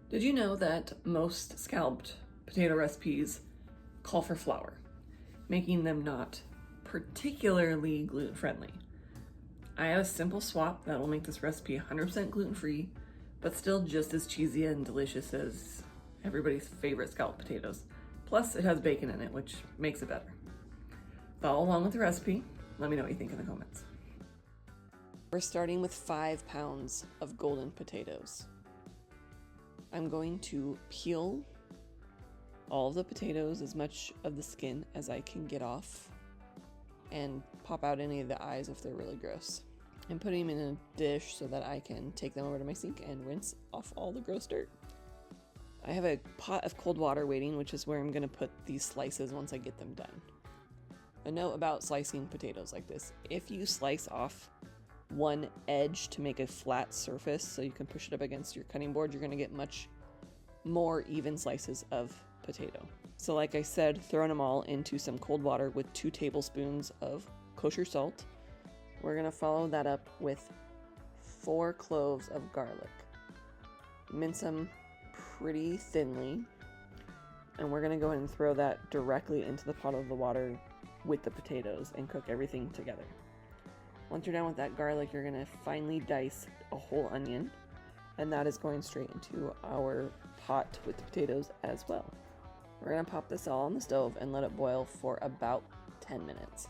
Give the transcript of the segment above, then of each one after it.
Did you know that most scalloped potato recipes call for flour, making them not particularly gluten-friendly? I have a simple swap that will make this recipe 100% gluten-free, but still just as cheesy and delicious as everybody's favorite scalloped potatoes. Plus, it has bacon in it, which makes it better. Follow along with the recipe. Let me know what you think in the comments. We're starting with 5 pounds of golden potatoes. I'm going to peel all of the potatoes, as much of the skin as I can get off, and pop out any of the eyes if they're really gross. I'm putting them in a dish so that I can take them over to my sink and rinse off all the gross dirt. I have a pot of cold water waiting, which is where I'm going to put these slices once I get them done. A note about slicing potatoes like this: if you slice off one edge to make a flat surface so you can push it up against your cutting board, you're going to get much more even slices of potato. So like I said, throwing them all into some cold water with 2 tablespoons of kosher salt. We're going to follow that up with 4 cloves of garlic. Mince them pretty thinly, and we're going to go ahead and throw that directly into the pot of the water with the potatoes and cook everything together. Once you're done with that garlic, you're going to finely dice a whole onion, and that is going straight into our pot with the potatoes as well. We're going to pop this all on the stove and let it boil for about 10 minutes.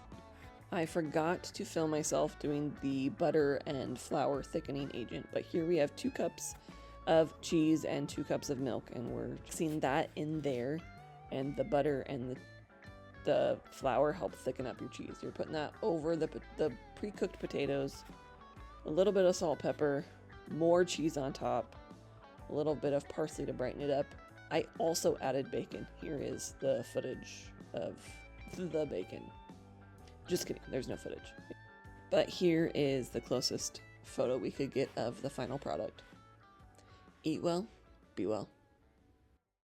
I forgot to film myself doing the butter and flour thickening agent, but here we have 2 cups of cheese and 2 cups of milk, and we're mixing that in there, and the butter and the flour help thicken up your cheese. You're putting that over the pre-cooked potatoes, a little bit of salt, pepper, more cheese on top, a little bit of parsley to brighten it up. I also added bacon. Here is the footage of the bacon. Just kidding, there's no footage. But here is the closest photo we could get of the final product. Eat well, be well.